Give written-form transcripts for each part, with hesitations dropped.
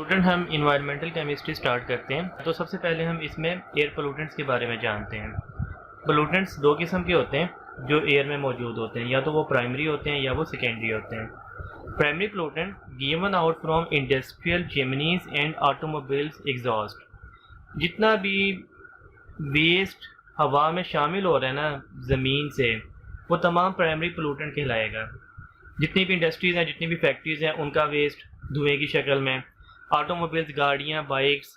Student हम environmental chemistry start करते हैं। तो सबसे पहले हम इसमें एयर पोल्यूटेंट्स के बारे में जानते हैं। पोल्यूटेंट्स दो किस्म के होते हैं जो एयर में मौजूद होते हैं, या तो वो प्राइमरी होते हैं या वो सेकेंडरी होते हैं। Primary pollutant given out from industrial chimneys and automobiles exhaust. जितना भी वेस्ट हवा में शामिल हो रहा है ना ज़मीन से, वो तमाम प्राइमरी पोल्यूटेंट कहलाएगा। जितनी भी इंडस्ट्रीज़ हैं, जितनी भी फैक्ट्रीज़ हैं, उनका वेस्ट धुएं की शक्ल में, ऑटोमोबाइल्स, गाड़ियाँ, बाइक्स,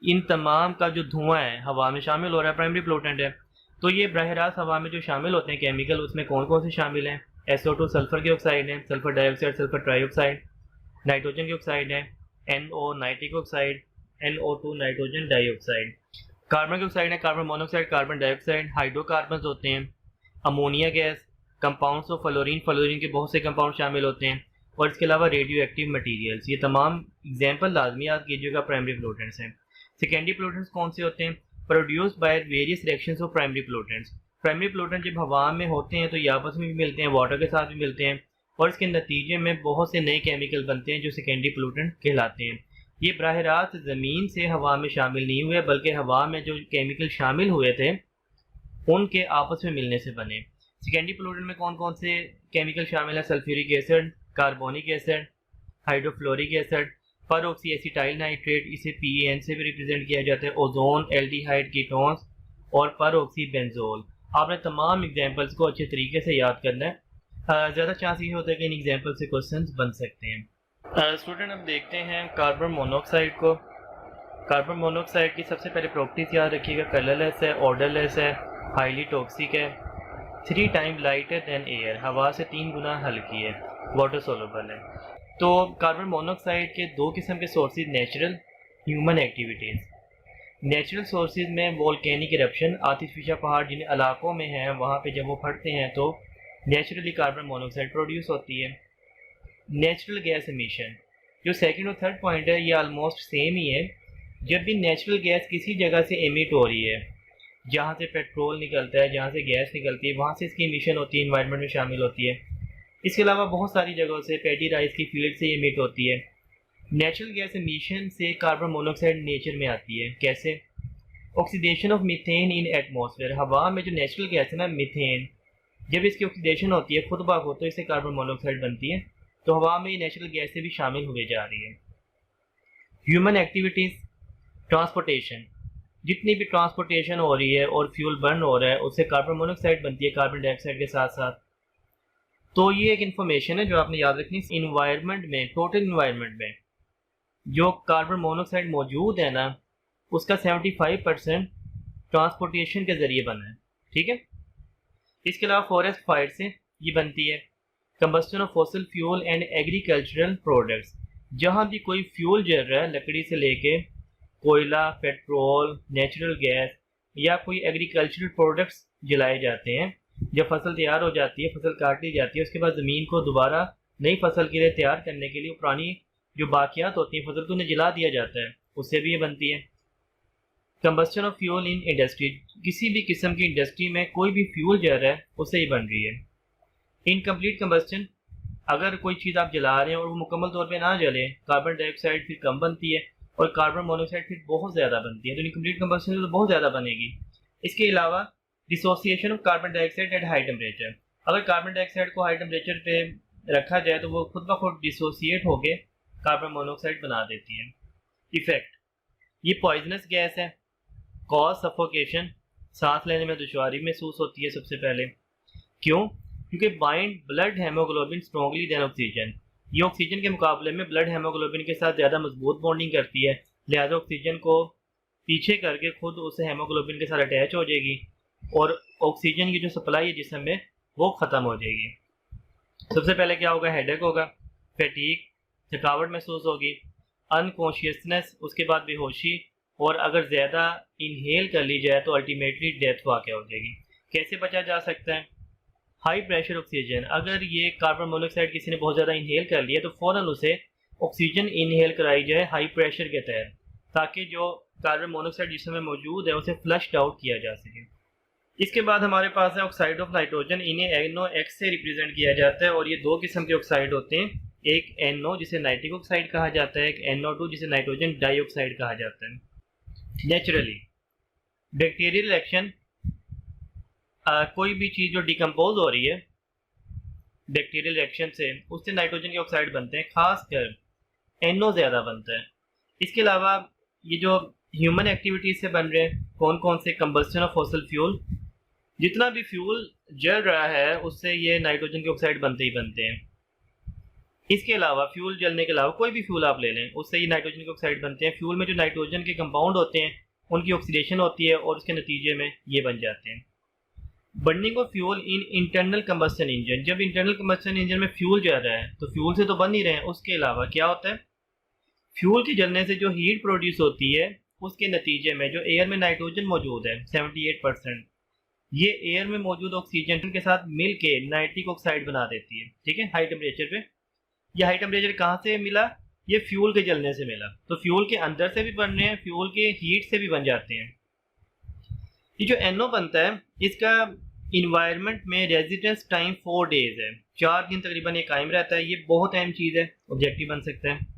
इन तमाम का जो धुआं है हवा में शामिल हो रहा है, प्राइमरी पोल्यूटेंट है। तो ये बरह रास्त हवा में जो शामिल होते हैं केमिकल, उसमें कौन कौन से शामिल हैं? SO2 सल्फ़र के ऑक्साइड है, sulphur dioxide, sulphur trioxide, nitrogen के ऑक्साइड है, NO nitric oxide, NO2 nitrogen dioxide, carbon के ऑक्साइड है, carbon monoxide, carbon dioxide, hydrocarbon होते हैं, ammonia gas, compounds of fluorine, fluorine के बहुत से कंपाउंड शामिल होते हैं, और इसके अलावा रेडियो एक्टिव मटीरियल्स। ये तमाम एग्जाम्पल लाजमी याद कीजिएगा प्राइमरी पोल्यूटेंट्स हैं। सेकेंडरी पोल्यूटेंट्स कौन से होते हैं? Produced by various reactions of primary pollutants. Primary pollutant जब हवा में होते हैं तो ये आपस में भी मिलते हैं, वाटर के साथ भी मिलते हैं, और इसके नतीजे में बहुत से नए केमिकल बनते हैं जो सेकेंडरी पोल्यूटेंट कहलाते हैं। ये बराह रास्त ज़मीन से हवा में शामिल नहीं हुए, बल्कि हवा में जो केमिकल शामिल हुए थे उनके आपस में मिलने से बने। सेकेंडरी पोल्यूटेंट में कौन कौन से केमिकल शामिल है? Sulphuric acid, carbonic acid, hydrofluoric acid, पर ऑक्सी एसिटाइल नाइट्रेट, इसे PAN से भी रिप्रेजेंट किया जाता है, ओजोन, एल्डिहाइड कीटोन्स और पर ऑक्सी बेंजोल। आपने तमाम एग्जांपल्स को अच्छे तरीके से याद करना है। ज़्यादा चांस ये होता है कि इन एग्जांपल से क्वेश्चंस बन सकते हैं। स्टूडेंट अब देखते हैं कार्बन मोनोऑक्साइड को। कार्बन मोनोऑक्साइड की सबसे पहले प्रॉपर्टीज याद रखिएगा। कलरलेस है, ऑर्डरलेस है, हाईली टॉक्सिक है, 3 टाइम लाइटर देन एयर, हवा से 3 गुना हल्की है, वाटर सोलुबल है। तो कार्बन मोनोऑक्साइड के दो किस्म के sources, natural, human activities. Natural sources में वोल्केनिक इरप्शन, आतिशफिशा पहाड़ जिन इलाकों में हैं वहाँ पे जब वो फटते हैं तो नेचुरली कार्बन मोनोऑक्साइड प्रोड्यूस होती है। नेचुरल गैस एमिशन, जो सेकंड और थर्ड पॉइंट है, ये ऑलमोस्ट सेम ही है। जब भी नेचुरल गैस किसी जगह से एमिट हो रही है, जहाँ से पेट्रोल निकलता है, जहाँ से गैस निकलती है, वहाँ से इसकी एमिशन होती है, इन्वायरमेंट में शामिल होती है। इसके अलावा बहुत सारी जगहों से, पैडी राइस की फील्ड से एमिट होती है। नेचुरल गैस एमिशन से कार्बन मोनोऑक्साइड नेचर में आती है। कैसे? Oxidation of methane in atmosphere, हवा में जो नेचुरल गैस है ना मीथेन, जब इसकी ऑक्सीडेशन होती है खुद ब खुद तो इससे कार्बन मोनोऑक्साइड बनती है। तो हवा में नेचुरल गैस से भी शामिल हुए जा रही है। ह्यूमन एक्टिविटीज़, ट्रांसपोर्टेशन, जितनी भी ट्रांसपोर्टेशन हो रही है और फ्यूल बर्न हो रहा है उससे कार्बन मोनोऑक्साइड बनती है कार्बन डाइऑक्साइड के साथ साथ। तो ये एक इन्फॉर्मेशन है जो आपने याद रखनी। इन्वायरमेंट में, टोटल इन्वायरमेंट में जो कार्बन मोनोऑक्साइड मौजूद है ना, उसका 75% ट्रांसपोर्टेशन के ज़रिए बना है। ठीक है। इसके अलावा फॉरेस्ट फायर से ये बनती है। Combustion of fossil fuel and agricultural products, जहाँ भी कोई फ्यूल जल रहा है, लकड़ी से लेके कोयला, पेट्रोल, नेचुरल गैस या कोई एग्रीकल्चरल प्रोडक्ट्स जलाए जाते हैं। जब फसल तैयार हो जाती है, फसल काट ली जाती है, उसके बाद ज़मीन को दोबारा नई फसल के लिए तैयार करने के लिए पुरानी जो बाकियात होती हैं फसल को उन्हें जला दिया जाता है, उससे भी ये बनती है। Combustion of fuel in industry, किसी भी किस्म की इंडस्ट्री में कोई भी फ्यूल जल रहा है उससे ही बन रही है। इनकम्प्लीट कंबस्टन, अगर कोई चीज़ आप जला रहे हैं और वो मुकम्मल तौर पर ना जले, कार्बन डाइऑक्साइड फिर कम बनती है और कार्बन मोनोऑक्साइड फिर बहुत ज़्यादा बनती है। तो इनकम्प्लीट कंबस्टन तो बहुत ज़्यादा बनेगी। इसके अलावा dissociation of carbon dioxide at high temperature, अगर कार्बन डाइऑक्साइड को हाई टेम्परेचर पे रखा जाए तो वो खुद ब खुद डिसोसिएट होकर कार्बन मोनोऑक्साइड बना देती है। इफेक्ट, ये पॉइजनस गैस है। कॉज सफोकेशन, सांस लेने में दुश्वारी महसूस होती है सबसे पहले। क्यों? क्योंकि bind blood haemoglobin strongly then oxygen, ये ऑक्सीजन के मुकाबले में ब्लड हेमोग्लोबिन के साथ ज़्यादा मजबूत बॉन्डिंग करती है, लिहाजा ऑक्सीजन को पीछे करके खुद उस हेमोग्लोबिन के साथ अटैच हो जाएगी और ऑक्सीजन की जो सप्लाई है जिस्म में वो ख़त्म हो जाएगी। सबसे पहले क्या होगा? हेडेक होगा, फैटीग, थकावट महसूस होगी, अनकॉन्शियसनेस, उसके बाद बेहोशी, और अगर ज़्यादा इनहेल कर ली जाए तो अल्टीमेटली डेथ वाक़या हो जाएगी। कैसे बचा जा सकता है? हाई प्रेशर ऑक्सीजन, अगर ये कार्बन मोनोऑक्साइड किसी ने बहुत ज़्यादा इनहेल कर लिया तो फ़ौरन उसे ऑक्सीजन इनहेल कराई जाए हाई प्रेशर के तहत, ताकि जो कार्बन मोनोऑक्साइड जिसमें मौजूद है उसे फ्लश्ड आउट किया जा सके। इसके बाद हमारे पास है ऑक्साइड ऑफ नाइट्रोजन, इन्हें NOx से रिप्रेजेंट किया जाता है और ये दो किस्म के ऑक्साइड होते हैं। एक NO जिसे नाइट्रिक ऑक्साइड कहा जाता है, एक NO2 जिसे नाइट्रोजन डाइऑक्साइड कहा जाता है। नेचुरली बैक्टीरियल रिएक्शन, कोई भी चीज़ जो डिकम्पोज हो रही है बैक्टीरियल रिएक्शन से, उससे नाइट्रोजन के ऑक्साइड बनते हैं, खासकर NO ज़्यादा बनता है। इसके अलावा ये जो ह्यूमन एक्टिविटीज से बन रहे हैं, कौन कौन से, कंबस्शन ऑफ फॉसिल फ्यूल, जितना भी फ्यूल जल रहा है उससे ये नाइट्रोजन के ऑक्साइड बनते ही बनते हैं। इसके अलावा फ्यूल जलने के अलावा कोई भी फ्यूल आप ले लें, उससे ये नाइट्रोजन के ऑक्साइड बनते हैं। फ्यूल में जो नाइट्रोजन के कंपाउंड होते हैं उनकी ऑक्सीडेशन होती है और उसके नतीजे में ये बन जाते हैं। Burning of fuel in internal combustion engine, जब इंटरनल कंबस्शन इंजन में फ्यूल जल रहा है तो फ्यूल से तो बन ही रहे हैं, उसके अलावा क्या होता है, फ्यूल के जलने से जो हीट प्रोड्यूस होती है उसके नतीजे में जो एयर में नाइट्रोजन मौजूद है 78%, ये एयर में मौजूद ऑक्सीजन के साथ मिल के नाइट्रिक ऑक्साइड बना देती है। ठीक है, हाई टेम्परेचर पे। ये हाई टेम्परेचर कहाँ से मिला, ये फ्यूल के जलने से मिला। तो फ्यूल के अंदर से भी बन रहे हैं, फ्यूल के हीट से भी बन जाते हैं। ये जो NO बनता है इसका इन्वायरमेंट में रेजिडेंस टाइम 4 डेज है, 4 दिन तकरीबन ये कायम रहता है। ये बहुत अहम चीज़ है, ऑब्जेक्टिव बन सकता है।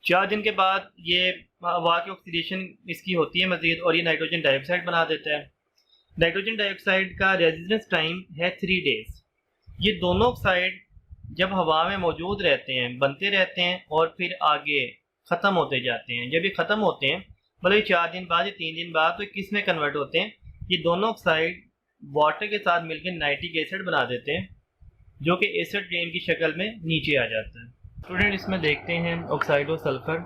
4 दिन के बाद ये हवा की ऑक्सीडेशन इसकी होती है मज़ीद, और ये नाइट्रोजन डाइऑक्साइड बना देता है। नाइट्रोजन डाइऑक्साइड का रेजिडेंस टाइम है 3 डेज। ये दोनों ऑक्साइड जब हवा में मौजूद रहते हैं, बनते रहते हैं और फिर आगे ख़त्म होते जाते हैं। जब ये ख़त्म होते हैं, मतलब 4 दिन बाद या 3 दिन बाद, तो किस में कन्वर्ट होते हैं, ये दोनों ऑक्साइड वाटर के साथ मिलकर नाइट्रिक एसिड बना देते हैं, जो कि एसिड रेन की शक्ल में नीचे आ जाता है। स्टूडेंट इसमें देखते हैं ऑक्साइड ऑफ सल्फ़र,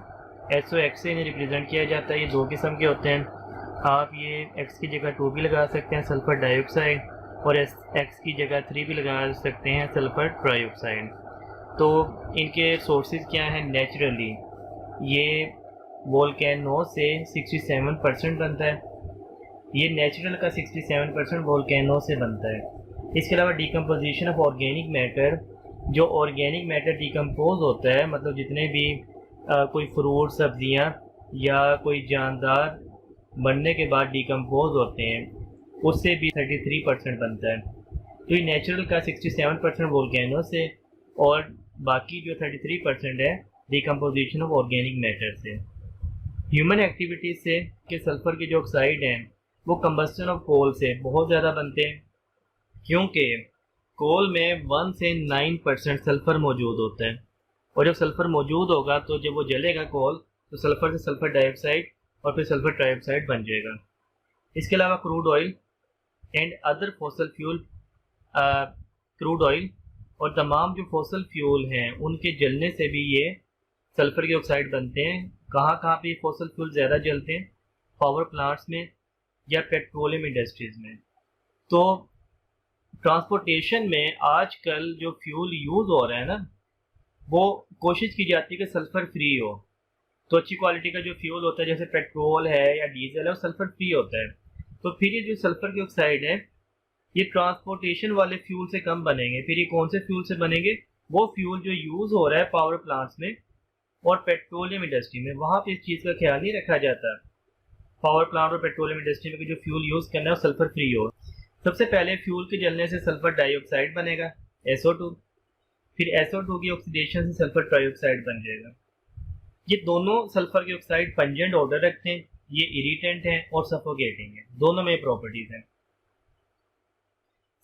SOX से इन्हें रिप्रेजेंट किया जाता है। ये 2 किस्म के होते हैं, आप ये X की जगह 2 भी लगा सकते हैं, सल्फ़र डाइऑक्साइड, और X की जगह 3 भी लगा सकते हैं, सल्फ़र ट्राइऑक्साइड। तो इनके सोर्सेज क्या हैं, नेचुरली ये वोल्केनो से 67% बनता है, ये नेचुरल का 67% वोल्केनो से बनता है। इसके अलावा डिकम्पोजिशन ऑफ ऑर्गेनिक मैटर, जो ऑर्गेनिक मैटर डिकम्पोज होता है, मतलब जितने भी कोई फ्रूट, सब्जियां या कोई जानदार बनने के बाद डिकम्पोज होते हैं, उससे भी 33% बनता है। तो ये नेचुरल का 67% वोल्केनो से, और बाकी जो 33% है डिकम्पोजिशन ऑफ ऑर्गेनिक मैटर से। ह्यूमन एक्टिविटीज से कि सल्फ़र के जो ऑक्साइड हैं वो कंबस्टन ऑफ कोल से बहुत ज़्यादा बनते हैं, क्योंकि कोल में 1 से 9% सल्फ़र मौजूद होता है, और जब सल्फ़र मौजूद होगा तो जब वो जलेगा कोल तो सल्फ़र से सल्फ़र डाइऑक्साइड और फिर सल्फ़र ट्राइऑक्साइड बन जाएगा। इसके अलावा crude oil and other fossil fuel, crude oil और तमाम जो फॉसल फ्यूल हैं उनके जलने से भी ये सल्फ़र के ऑक्साइड बनते हैं। कहाँ कहाँ पे फॉसल फ्यूल ज़्यादा जलते हैं, पावर प्लांट्स में या पेट्रोलियम इंडस्ट्रीज़ में। तो ट्रांसपोर्टेशन में आजकल जो फ्यूल यूज़ हो रहा है ना, वो कोशिश की जाती है कि सल्फ़र फ्री हो। तो अच्छी क्वालिटी का जो फ्यूल होता है जैसे पेट्रोल है या डीजल है, वो सल्फ़र फ्री होता है। तो फिर ये जो सल्फ़र की ऑक्साइड है ये ट्रांसपोर्टेशन वाले फ्यूल से कम बनेंगे। फिर ये कौन से फ्यूल से बनेंगे, वो फ्यूल जो यूज़ हो रहा है पावर प्लांट्स में और पेट्रोलियम इंडस्ट्री में, वहाँ पे इस चीज़ का ख्याल नहीं रखा जाता। पावर प्लांट और पेट्रोलियम इंडस्ट्री में जो फ्यूल यूज़ करना है वो सल्फ़र फ्री हो। सबसे पहले फ्यूल के जलने से सल्फ़र डाइऑक्साइड बनेगा SO2, फिर SO2 की ऑक्सीडेशन से सल्फ़र ट्राइऑक्साइड बन जाएगा। ये दोनों सल्फ़र के ऑक्साइड पंजेंट ऑर्डर रखते हैं, ये इरिटेंट हैं और सफोकेटिंग है, दोनों में प्रोपर्टीज़ हैं।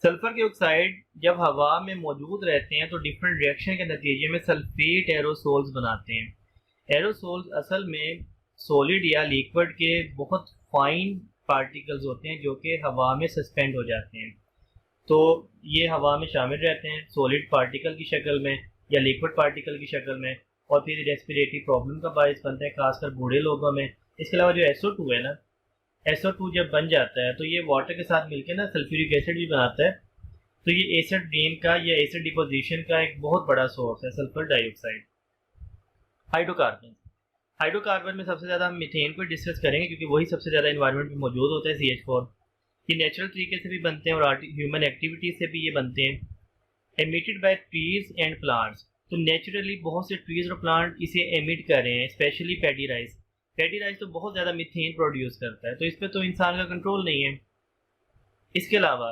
सल्फ़र के ऑक्साइड जब हवा में मौजूद रहते हैं तो डिफरेंट रिएक्शन के नतीजे में सल्फेट एरोसोल्स बनाते हैं। एरोसोल्स असल में सॉलिड या लिक्विड के बहुत फाइन पार्टिकल्स होते हैं जो कि हवा में सस्पेंड हो जाते हैं। तो ये हवा में शामिल रहते हैं सॉलिड पार्टिकल की शक्ल में या लिक्विड पार्टिकल की शक्ल में, और फिर रेस्पिरेटरी प्रॉब्लम का बायस बनता है, खासकर बूढ़े लोगों में। इसके अलावा जो SO2 है ना, SO2 जब बन जाता है तो ये वाटर के साथ मिलकर ना सल्फ्यूरिक एसिड भी बनाता है। तो ये एसिड रेन का या एसिड डिपोजिशन का एक बहुत बड़ा सोर्स है सल्फर डाइऑक्साइड। हाइड्रोकार्बन, हाइड्रोकार्बन में सबसे ज़्यादा हम मीथेन को डिस्कस करेंगे क्योंकि वही सबसे ज़्यादा इन्वायरमेंट में मौजूद होता है, CH4। ये नेचुरल तरीके से भी बनते हैं और ह्यूमन एक्टिविटी से भी ये बनते हैं। Emitted by trees and plants, तो नेचुरली बहुत से ट्रीज और प्लांट इसे एमिट कर रहे हैं, specially paddy rice. Paddy rice तो बहुत ज़्यादा मीथेन प्रोड्यूस करता है, तो इस पर तो इंसान का कंट्रोल नहीं है। इसके अलावा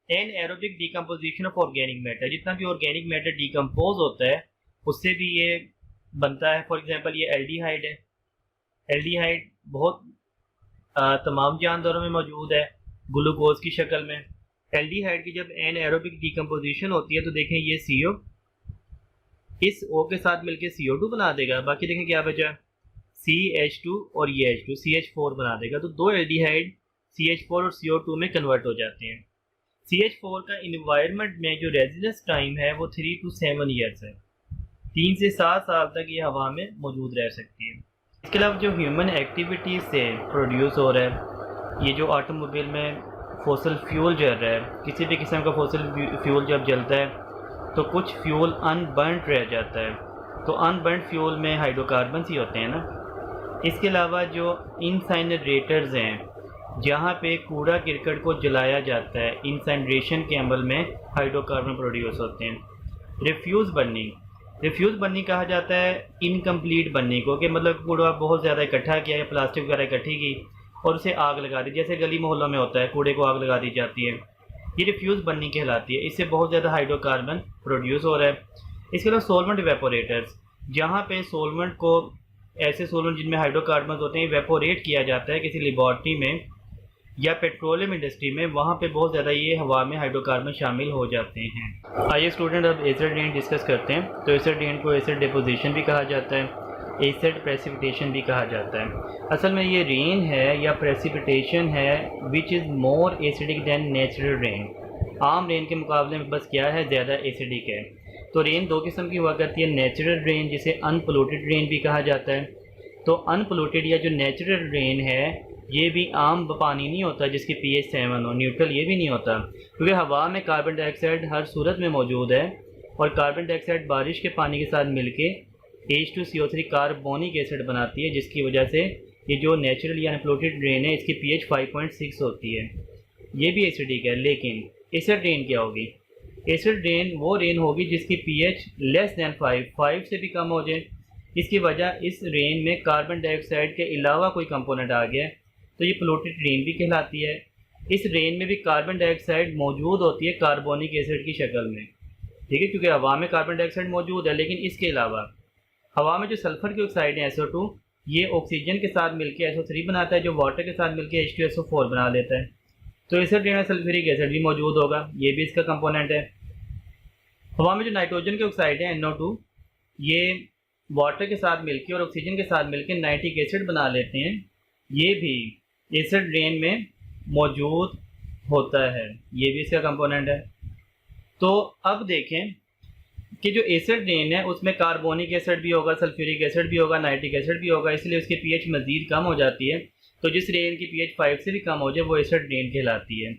anaerobic decomposition of organic matter, जितना भी ऑर्गेनिक मैटर डिकम्पोज होता है उससे भी ये बनता है। फॉर एग्जांपल ये एल्डिहाइड है। एल्डिहाइड बहुत तमाम जानदारों में मौजूद है ग्लूकोज की शक्ल में। एल्डिहाइड की जब एनाएरोबिक डिकम्पोजिशन होती है तो देखें ये CO इस O के साथ मिलकर CO2 बना देगा। बाकी देखें क्या बचा, CH2 और ये H2 CH4 बना देगा। तो दो एल्डिहाइड CH4 और CO2 में कन्वर्ट हो जाते हैं। CH4 का इन्वायरमेंट में जो रेजिडेंस टाइम है वो 3 to 7 ईयर्स है। 3 से 7 साल तक ये हवा में मौजूद रह सकती है। इसके अलावा जो ह्यूमन एक्टिविटीज़ से प्रोड्यूस हो रहा है, ये जो ऑटोमोबाइल में फॉसिल फ्यूल जल रहा है, किसी भी किस्म का फॉसिल फ्यूल जब जलता है तो कुछ फ्यूल अनबर्नड रह जाता है। तो अनबर्नड फ्यूल में हाइड्रोकार्बन्स ही होते हैं ना। इसके अलावा जो इंसाइनरेटर्स हैं, जहाँ पे कूड़ा करकट को जलाया जाता है, इंसाइनरेशन के अमल में हाइड्रोकार्बन प्रोड्यूस होते हैं। रिफ्यूज़ बर्निंग कहा जाता है इनकम्प्लीट बर्निंग को, कि मतलब कूड़ा बहुत ज़्यादा इकट्ठा किया या प्लास्टिक वगैरह इकट्ठी की और उसे आग लगा दी, जैसे गली मोहल्लों में होता है कूड़े को आग लगा दी जाती है, ये रिफ्यूज़ बर्निंग कहलाती है। इससे बहुत ज़्यादा हाइड्रोकार्बन प्रोड्यूस हो रहा है। इसके अलावा सोलवेंट इवेपोरेटर्स, जहाँ पे सोलवेंट को, ऐसे सोलवेंट जिनमें हाइड्रोकार्बन होते हैं, इवेपोरेट किया जाता है किसी लेबॉर्ट्री में या पेट्रोलियम इंडस्ट्री में, वहाँ पे बहुत ज़्यादा ये हवा में हाइड्रोकार्बन शामिल हो जाते हैं। आइए स्टूडेंट अब एसिड रेन डिस्कस करते हैं। तो एसिड रेन को एसिड डिपोजिशन भी कहा जाता है, एसिड प्रेसिपिटेशन भी कहा जाता है। असल में ये रेन है या प्रेसिपिटेशन है which is more acidic than natural rain. आम रेन के मुकाबले में बस क्या है, ज़्यादा एसिडिक है। तो रेन दो किस्म की हुआ करती है, नेचुरल रेन जिसे अनपोल्यूटेड रेन भी कहा जाता है। तो अनपोल्यूटेड या जो नेचुरल रेन है ये भी आम पानी नहीं होता जिसकी pH 7 हो, न्यूट्रल ये भी नहीं होता, क्योंकि हवा में कार्बन डाइऑक्साइड हर सूरत में मौजूद है और कार्बन डाइऑक्साइड बारिश के पानी के साथ मिलके H2CO3 कार्बोनिक एसिड बनाती है, जिसकी वजह से ये जो नेचुरल या अनपोल्यूटेड रेन है इसकी pH 5.6 होती है। ये भी एसिडिक है। लेकिन एसिड रेन क्या होगी? एसिड रेन वो रेन होगी जिसकी pH लेस दैन 5 से भी कम हो जाए। इसकी वजह इस रेन में कार्बन डाइऑक्साइड के अलावा कोई कंपोनेंट आ गया तो ये पोल्यूटेड रेन भी कहलाती है। इस रेन में भी कार्बन डाइऑक्साइड मौजूद होती है कार्बोनिक एसिड की शक्ल में, ठीक है, क्योंकि हवा में कार्बन डाइऑक्साइड मौजूद है। लेकिन इसके अलावा हवा में जो सल्फर की ऑक्साइड है SO2, ये ऑक्सीजन के साथ मिलकर SO3 बनाता है, जो वाटर के साथ मिलकर H2SO4 बना लेता है। तो एसिड रेन में सल्फ्यूरिक एसिड भी मौजूद होगा, ये भी इसका कंपोनेंट है। हवा में जो नाइट्रोजन की ऑक्साइड है NO2, ये वाटर के साथ मिलकर और ऑक्सीजन के साथ मिलकर नाइट्रिक एसिड बना लेते हैं, ये भी एसिड रेन में मौजूद होता है, ये भी इसका कंपोनेंट है। तो अब देखें कि जो एसिड रेन है उसमें कार्बोनिक एसिड भी होगा, सल्फ्यूरिक एसिड भी होगा, नाइट्रिक एसिड भी होगा, इसलिए उसकी pH मज़ीद कम हो जाती है। तो जिस रेन की pH 5 से भी कम हो जाए वो एसिड रेन कहलाती है।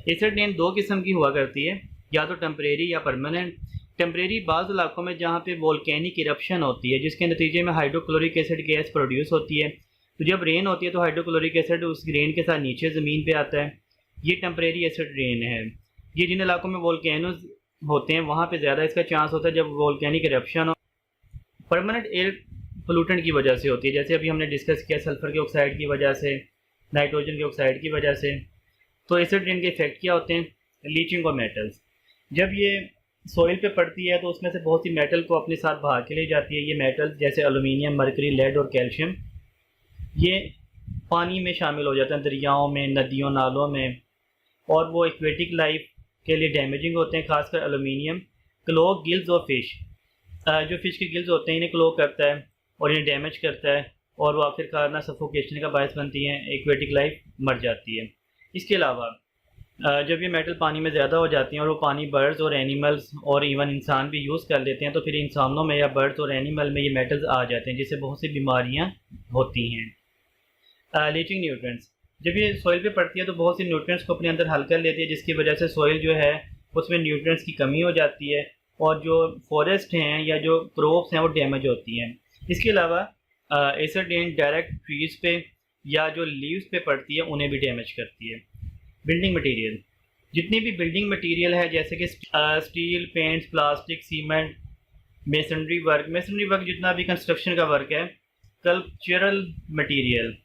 एसिड रेन दो किस्म की हुआ करती है, या तो टेम्परेरी या परमानेंट। टेम्परेरी बाज़ इलाकों में जहाँ पे वोल्केनिक इरप्शन होती है जिसके नतीजे में हाइड्रोक्लोरिक एसिड गैस प्रोड्यूस होती है, तो जब रेन होती है तो हाइड्रोक्लोरिक एसिड उस रेन के साथ नीचे ज़मीन पे आता है, ये टेम्परेरी एसिड रेन है। ये जिन इलाकों में वोल्केनोज होते हैं वहाँ पे ज़्यादा इसका चांस होता है जब वोल्केनिक इरप्शन हो। परमानेंट एयर पोल्यूटेंट की वजह से होती है, जैसे अभी हमने डिस्कस किया सल्फ़र की ऑक्साइड की वजह से, नाइट्रोजन की ऑक्साइड की वजह से। तो एसिड रेन के इफेक्ट क्या होते हैं? Leaching of metals. जब ये सॉइल पे पड़ती है तो उसमें से बहुत सी मेटल को अपने साथ भाग के ले जाती है। ये मेटल्स जैसे एलुमिनियम, मरकरी, लेड और कैल्शियम, ये पानी में शामिल हो जाते हैं, दरियाओं में, नदियों, नालों में, और वो एक्वेटिक लाइफ के लिए डैमेजिंग होते हैं। खासकर एलुमिनियम क्लोग गिल्स और फिश, जो फिश के गिल्स होते हैं इन्हें क्लोग करता है और इन्हें डैमेज करता है और वो आखिरकार ना सफोकेशन का बायस बनती हैं, एक्वेटिक लाइफ मर जाती है। इसके अलावा जब ये मेटल पानी में ज़्यादा हो जाती हैं और वो पानी बर्ड्स और एनिमल्स और इवन इंसान भी यूज़ कर लेते हैं, तो फिर इंसानों में या बर्ड्स और एनिमल में ये मेटल्स आ जाते हैं जिससे बहुत सी बीमारियाँ होती हैं। लीचिंग न्यूट्रिएंट्स, जब ये सॉइल पे पड़ती है तो बहुत सी न्यूट्रिएंट्स को अपने अंदर हल कर लेती है, जिसकी वजह से सॉइल जो है उसमें न्यूट्रिएंट्स की कमी हो जाती है और जो फॉरेस्ट हैं या जो क्रॉप्स हैं वो डैमेज होती हैं। इसके अलावा एसिड रेन डायरेक्ट ट्रीज़ पे या जो लीव्स पे पड़ती है उन्हें भी डैमेज करती है। बिल्डिंग मटेरियल, जितनी भी बिल्डिंग मटेरियल है जैसे कि steel, paints, plastic, cement, masonry work जितना भी कंस्ट्रक्शन का वर्क है, कल्चरल मटेरियल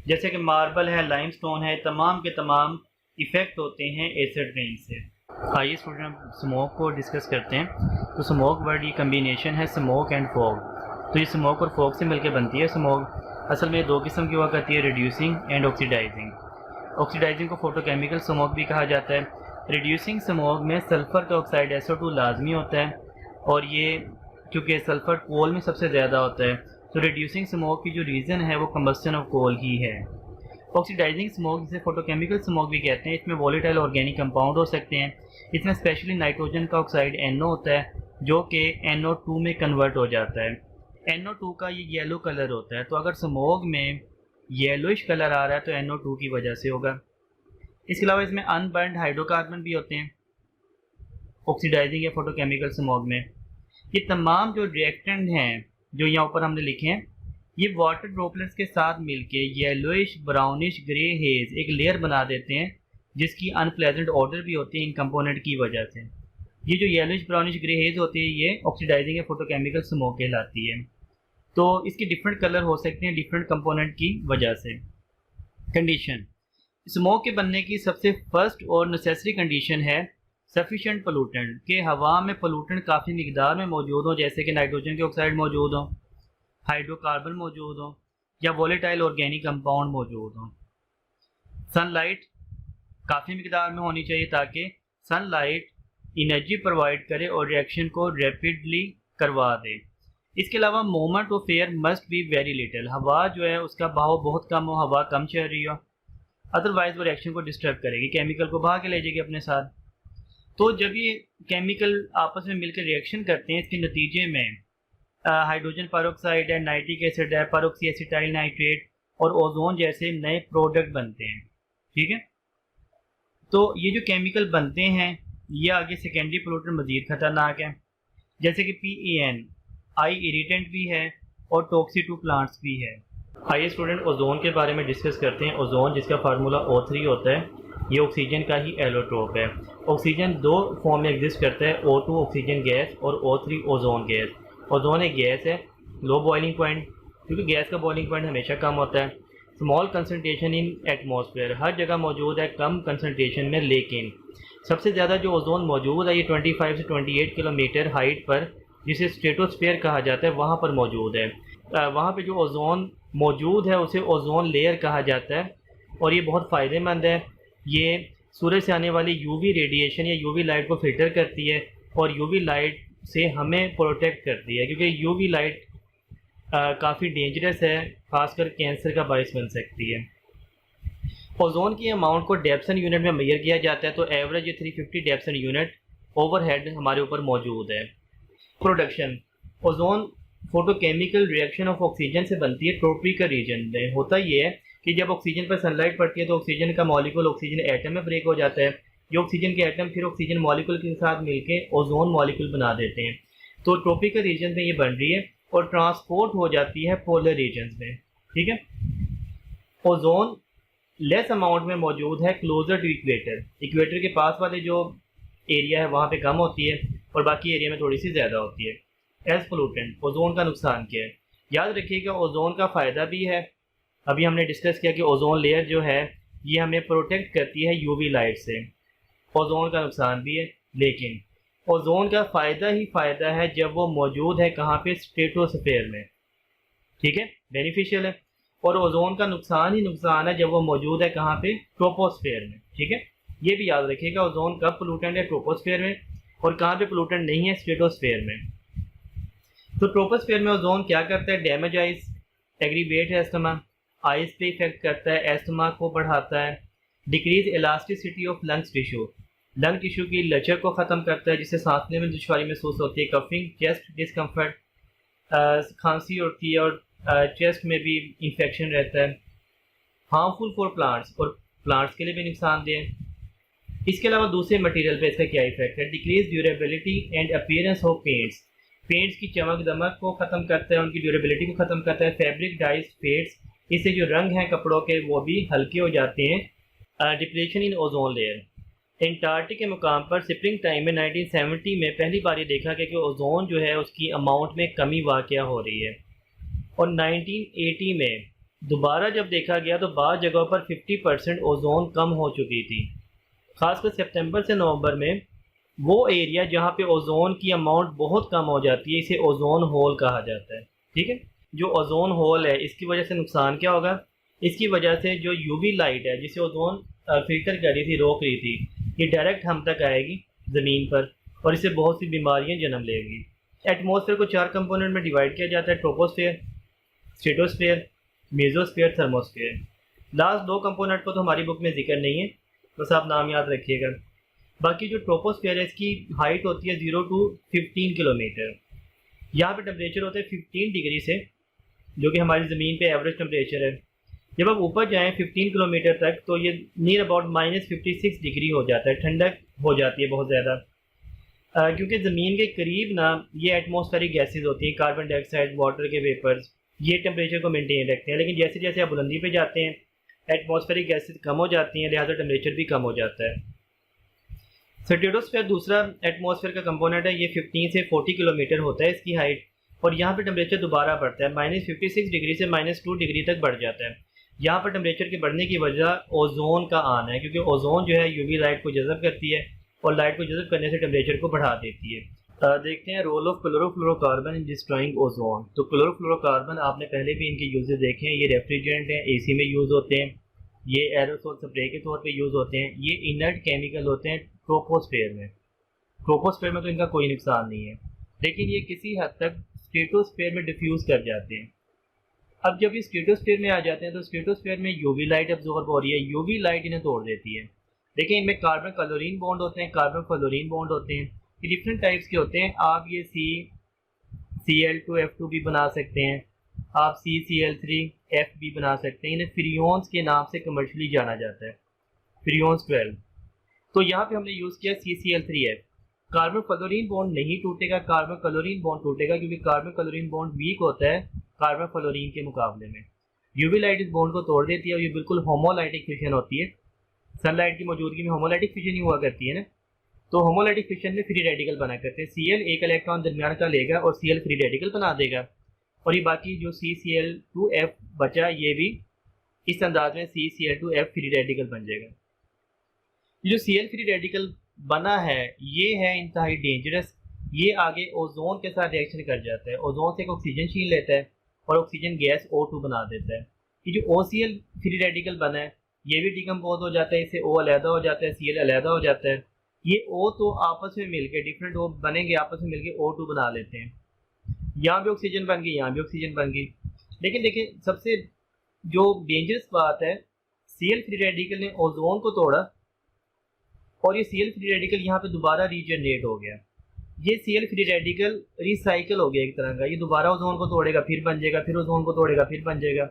जैसे कि मार्बल है, लाइमस्टोन है, तमाम के तमाम इफ़ेक्ट होते हैं एसिड रेन से। आइए स्टूडेंट हम स्मोक को डिस्कस करते हैं। तो स्मोक वर्ड ये कम्बिनेशन है स्मोक एंड फॉग। तो ये स्मोक और फॉग से मिलकर बनती है। स्मोक असल में दो किस्म की हुआ करती है, रिड्यूसिंग एंड ऑक्सीडाइजिंग। ऑक्सीडाइजिंग को फोटोकेमिकल स्मोक भी कहा जाता है। रिड्यूसिंग स्मोक में सल्फ़र का ऑक्साइड SO2 लाजमी होता है और ये क्योंकि सल्फ़र कोल में सबसे ज़्यादा होता है, तो रिड्यूसिंग स्मोक की जो रीज़न है वो कम्बस्टन ऑफ कोल ही है। ऑक्सीडाइजिंग स्मोक जिसे फोटोकेमिकल स्मोक भी कहते हैं, इसमें वोलेटाइल ऑर्गेनिक कंपाउंड हो सकते हैं। इसमें स्पेशली नाइट्रोजन का ऑक्साइड NO होता है जो कि NO2 में कन्वर्ट हो जाता है। NO2 का ये येलो कलर होता है, तो अगर स्मोक में येलोइश कलर आ रहा है तो NO2 की वजह से होगा। इसके अलावा इसमें अनबर्न्ड हाइड्रोकार्बन भी होते हैं ऑक्सीडाइजिंग या फोटोकेमिकल स्मोक में। ये तमाम जो रिएक्टेंट हैं जो यहाँ ऊपर हमने लिखे हैं, ये वाटर ड्रॉपलेट्स के साथ मिलके येलोइश ब्राउनिश ग्रे हेज एक लेयर बना देते हैं जिसकी अनप्लेजेंट ऑर्डर भी होती है इन कंपोनेंट की वजह से। ये जो येलोइश ब्राउनिश ग्रे हेज होती है ये ऑक्सीडाइजिंग या फोटोकेमिकल स्मोक कहलाती है। तो इसके डिफरेंट कलर हो सकते हैं डिफरेंट कंपोनेंट की वजह से। कंडीशन, स्मोक के बनने की सबसे फर्स्ट और नेसेसरी कंडीशन है सफिशेंट पोलूटेंट, के हवा में पोलूटेंट काफ़ी मिकदार में मौजूद हो, जैसे कि नाइट्रोजन के ऑक्साइड मौजूद हो, हाइड्रोकार्बन मौजूद हो या वोलेटाइल ऑर्गेनिक कंपाउंड मौजूद हो। सनलाइट काफ़ी मिकदार में होनी चाहिए ताकि सनलाइट एनर्जी प्रोवाइड करे और रिएक्शन को रैपिडली करवा दे। इसके अलावा moment of air must be very little, हवा जो है उसका बहाव बहुत कम हो, हवा कम चल रही हो, अदरवाइज वो रिएक्शन को डिस्टर्ब करेगी, केमिकल को बहा के ले जाएगी अपने साथ। तो जब ये केमिकल आपस में मिलकर रिएक्शन करते हैं, इसके नतीजे में हाइड्रोजन पेरोक्साइड है, नाइट्रिक एसिड है, पेरोक्सी एसिटाइल नाइट्रेट और ओजोन जैसे नए प्रोडक्ट बनते हैं। ठीक है, तो ये जो केमिकल बनते हैं ये आगे सेकेंडरी पोलूटेंट मज़ीद ख़तरनाक है, जैसे कि PAN आई इरिटेंट भी है और टॉक्सिक टू प्लांट्स भी है। आइए स्टूडेंट ओजोन के बारे में डिस्कस करते हैं। ओजोन जिसका फार्मूला O3 होता है, ये ऑक्सीजन का ही एलोट्रोप है। ऑक्सीजन दो फॉर्म में एग्जिस्ट करता है, O2 ऑक्सीजन गैस और O3 ओजोन गैस। ओजोन एक गैस है, लो बॉइलिंग पॉइंट, क्योंकि गैस का बॉइलिंग पॉइंट हमेशा कम होता है। स्मॉल कंसनट्रेशन इन एटमॉस्फेयर, हर जगह मौजूद है कम कंसनट्रेशन में, लेकिन सबसे ज़्यादा जो ओजोन मौजूद है ये 25 से 28 किलोमीटर हाइट पर, जिसे स्ट्रेटोस्फेयर कहा जाता है, वहाँ पर मौजूद है। वहाँ पे जो ओजोन मौजूद है उसे ओजोन लेयर कहा जाता है और ये बहुत फ़ायदेमंद है। ये सूरज से आने वाली UV रेडिएशन या UV लाइट को फिल्टर करती है और UV लाइट से हमें प्रोटेक्ट करती है, क्योंकि UV लाइट काफ़ी डेंजरस है, खासकर कैंसर का बायस बन सकती है। ओजोन की अमाउंट को डेप्सन यूनिट में मेजर किया जाता है, तो एवरेज 350 डेप्सन यूनिट ओवरहेड हमारे ऊपर मौजूद है। Production, ozone photochemical reaction of oxygen से बनती है ट्रॉपिकल रीजन में। होता ये है कि जब ऑक्सीजन पर सनलाइट पड़ती है तो ऑक्सीजन का मॉलिक्यूल ऑक्सीजन एटम में ब्रेक हो जाता है। ये ऑक्सीजन के एटम फिर ऑक्सीजन मॉलिक्यूल के साथ मिलकर ओजोन मॉलिक्यूल बना देते हैं। तो ट्रॉपिकल रीजन में ये बन रही है और ट्रांसपोर्ट हो जाती है पोलर रीजन में। ठीक है, ओजोन लेस अमाउंट में मौजूद है क्लोजर टू इक्वेटर, इक्वेटर के पास वाले जो एरिया है वहाँ पे कम होती है और बाकी एरिया में थोड़ी सी ज़्यादा होती है। एज पोलूटेंट, ओजोन का नुकसान क्या है? याद रखिएगा ओजोन का फ़ायदा भी है। अभी हमने डिस्कस किया कि ओजोन लेयर जो है ये हमें प्रोटेक्ट करती है UV लाइट से। ओजोन का नुकसान भी है, लेकिन ओजोन का फ़ायदा ही फ़ायदा है जब वो मौजूद है कहाँ पे, स्ट्रेटोस्फेयर में। ठीक है, बेनिफिशियल है। और ओजोन का नुकसान ही नुकसान है जब वो मौजूद है कहाँ पे, ट्रोपोस्फेयर में। ठीक है, ये भी याद रखिएगा ओजोन कब पोलूटेंट है, ट्रोपोस्फेयर में, और कहाँ पे पोलूटेंट नहीं है, स्ट्रेटोस्फेयर में। तो ट्रोपोस्फेयर में ओजोन क्या करता है, डैमेज आइस, एग्रीवेट है एस्थमा, आइस पे इफेक्ट करता है, एस्थमा को बढ़ाता है, decrease elasticity of lungs tissue, lung tissue की लचक को ख़त्म करता है जिससे सांसने में दुश्वारी महसूस होती है, कफिंग, चेस्ट डिस्कम्फर्ट, खांसी होती है और चेस्ट में भी इन्फेक्शन रहता है। हार्मफुल फॉर प्लांट्स, और प्लांट्स के लिए भी नुकसानदेह है। इसके अलावा दूसरे मटेरियल पे इसका क्या इफेक्ट है, decrease durability and appearance of paints, paints की चमक दमक को ख़त्म करता है, उनकी ड्यूरेबिलिटी को ख़त्म करता है। फैब्रिक डाइज फेड्स, इससे जो रंग हैं कपड़ों के वो भी हल्के हो जाते हैं। डिप्लेशन इन ओजोन लेयर, एंटार्क्टिक के मुकाम पर स्प्रिंग टाइम में 1970 में पहली बार ये देखा गया कि ओजोन जो है उसकी अमाउंट में कमी वाक़या हो रही है, और 1980 में दोबारा जब देखा गया तो बाद जगहों पर 50% ओजोन कम हो चुकी थी। खासकर सितंबर से नवंबर में वो एरिया जहाँ पे ओजोन की अमाउंट बहुत कम हो जाती है, इसे ओजोन होल कहा जाता है। ठीक है, जो ओजोन होल है इसकी वजह से नुकसान क्या होगा, इसकी वजह से जो यूवी लाइट है जिसे ओजोन फिल्टर कर रही थी, रोक रही थी, ये डायरेक्ट हम तक आएगी ज़मीन पर और इससे बहुत सी बीमारियां जन्म लेंगी। एटमॉस्फेयर को 4 कंपोनेंट में डिवाइड किया जाता है, troposphere, stratosphere, mesosphere, thermosphere. Last 2 component को तो हमारी बुक में जिक्र नहीं है, बस आप नाम याद रखिएगा। बाकी जो ट्रोपोस्फेयर है इसकी हाइट होती है 0 to 15 किलोमीटर। यहाँ पे टेम्परेचर होता है 15 डिग्री से, जो कि हमारी ज़मीन पे एवरेज टेम्परेचर है। जब आप ऊपर जाएँ 15 किलोमीटर तक तो ये नियर अबाउट -56 डिग्री हो जाता है, ठंडक हो जाती है बहुत ज़्यादा, क्योंकि ज़मीन के करीब ना ये एटमॉस्फेरिक गैसेज होती हैं, कार्बन डाइऑक्साइड, वाटर के वेपर्स, ये टेम्परेचर को मेंटेन रखते हैं। लेकिन जैसे जैसे आप बुलंदी पे जाते हैं एटमॉस्फेरिक गैसेज कम हो जाती हैं, लिहाजा टेम्परेचर भी कम हो जाता है। स्ट्रेटोस्फेयर दूसरा एटमॉस्फेयर का कंपोनेंट है, ये 15 से 40 किलोमीटर होता है इसकी हाइट, और यहाँ पर टेम्परेचर दोबारा बढ़ता है, -56 डिग्री से -2 डिग्री तक बढ़ जाता है। यहाँ पर टेम्परेचर के बढ़ने की वजह ओजोन का आना है, क्योंकि ओजोन जो है यूवी लाइट को जज़ब करती है और लाइट को जज़ब करने से टेम्परेचर को बढ़ा देती है। देखते हैं role of chlorofluorocarbon in destroying ozone. तो क्लोरोफ्लोरोकार्बन आपने पहले भी इनके यूजेस देखे हैं, ये रेफ्रिजरेंट हैं, एसी में यूज़ होते हैं, ये एरोसोल स्प्रे के तौर पे यूज़ होते हैं, ये इनर्ट केमिकल होते हैं ट्रोपोस्फेयर में। ट्रोपोस्फेयर में तो इनका कोई नुकसान नहीं है, लेकिन ये किसी हद तक स्ट्रेटोस्फेयर में डिफ्यूज़ कर जाते हैं। अब जब ये स्ट्रेटोस्फेयर में आ जाते हैं तो स्ट्रेटोस्फेयर में यूवी लाइट एब्जॉर्ब हो रही है, यूवी लाइट इन्हें तोड़ देती है। देखिए इनमें कार्बन क्लोरीन बॉन्ड होते हैं, कार्बन फ्लोरीन बॉन्ड होते हैं, ये डिफरेंट टाइप्स के होते हैं। आप ये Cl2F2 भी बना सकते हैं, आप CCl3F भी बना सकते हैं। इन्हें फ्रियोन्स के नाम से कमर्शियली जाना जाता है, फ्रियोन्स 12। तो यहाँ पे हमने यूज़ किया CCl3F। कार्बन फ्लोरीन बॉन्ड नहीं टूटेगा, कार्बन क्लोरीन बॉन्ड टूटेगा, क्योंकि कार्बन क्लोरीन बॉन्ड वीक होता है कार्बन फ्लोरीन के मुकाबले में। यूवी लाइट इस बॉन्ड को तोड़ देती है और ये बिल्कुल होमोलाइटिक फिशन होती है। सनलाइट की मौजूदगी में होमोलाइटिक फिशन ही हुआ करती है ना, तो होमोलाइटिक फिशन में फ्री रेडिकल बना करते हैं। Cl एक इलेक्ट्रॉन दरमियान का लेगा और Cl फ्री रेडिकल बना देगा, और ये बाकी जो CCl2F बचा ये भी इस अंदाज में CCl2F फ्री रेडिकल बन जाएगा। जो Cl फ्री रेडिकल बना है ये है इंतहाई डेंजरस, ये आगे ओजोन के साथ रिएक्शन कर जाता है, ओजोन से एक ऑक्सीजन छीन लेता है और ऑक्सीजन गैस O2 बना देता है। ये जो OCl फ्री रेडिकल बना है ये भी डिकम्पोज हो जाता है, इससे O अलहदा हो जाता है, Cl अलहदा हो जाता है। ये O तो आपस में मिलके डिफरेंट O बनेंगे, आपस में मिलके O2 बना लेते हैं। यहाँ भी ऑक्सीजन बन गई, यहाँ भी ऑक्सीजन बन गई। लेकिन देखिए सबसे जो डेंजरस बात है, Cl फ्री रेडिकल ने ओजोन को तोड़ा और ये Cl फ्री रेडिकल यहाँ पे दोबारा रीजनरेट हो गया। ये Cl फ्री रेडिकल रिसाइकल हो गया एक तरह का, ये दोबारा ओजोन को तोड़ेगा, फिर बन जाएगा, फिर ओजोन को तोड़ेगा, फिर बन जाएगा।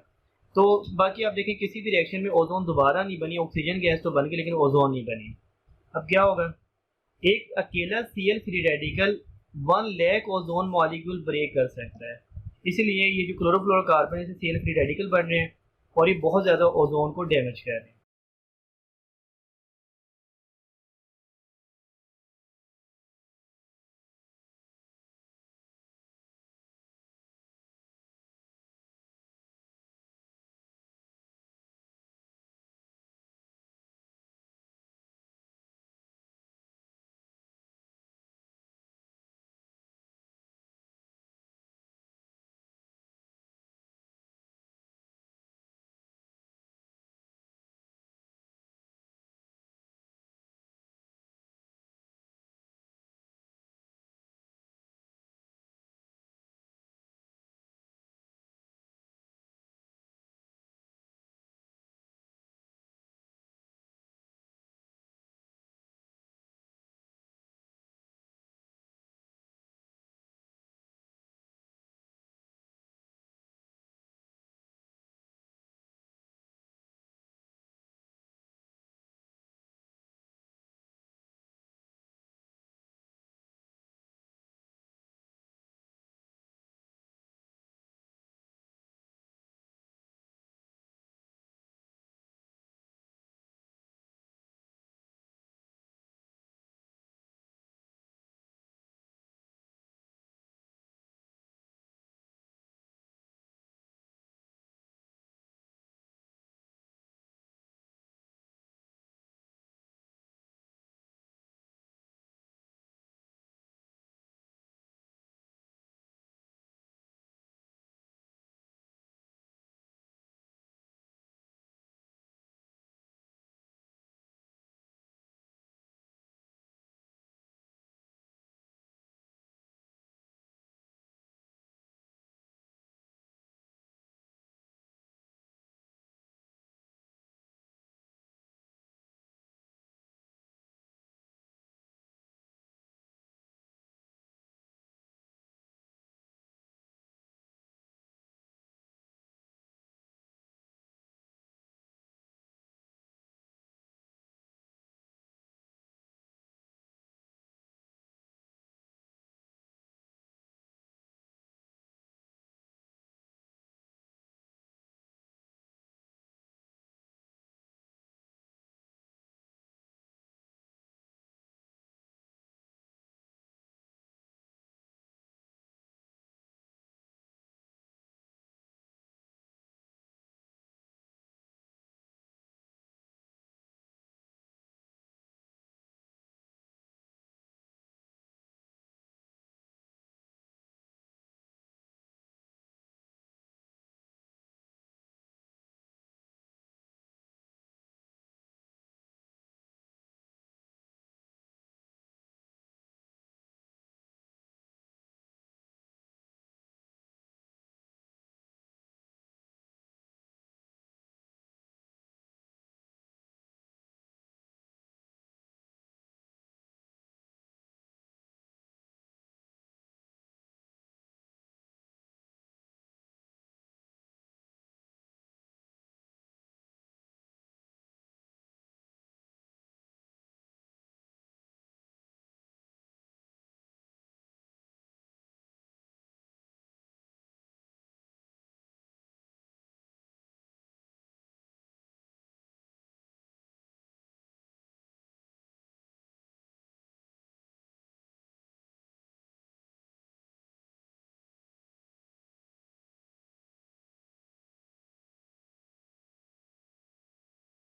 तो बाकी आप देखें किसी भी रिएक्शन में ओजोन दोबारा नहीं बनी, ऑक्सीजन गैस तो बन गई लेकिन ओजोन नहीं बनी। अब क्या होगा, एक अकेला Cl free radical 1 lakh ozone molecule break कर सकता है। इसलिए ये जो क्लोरोफ्लोरोकार्बन है Cl फ्री रेडिकल बन रहे हैं और ये बहुत ज़्यादा ओजोन को डैमेज कर रहे हैं।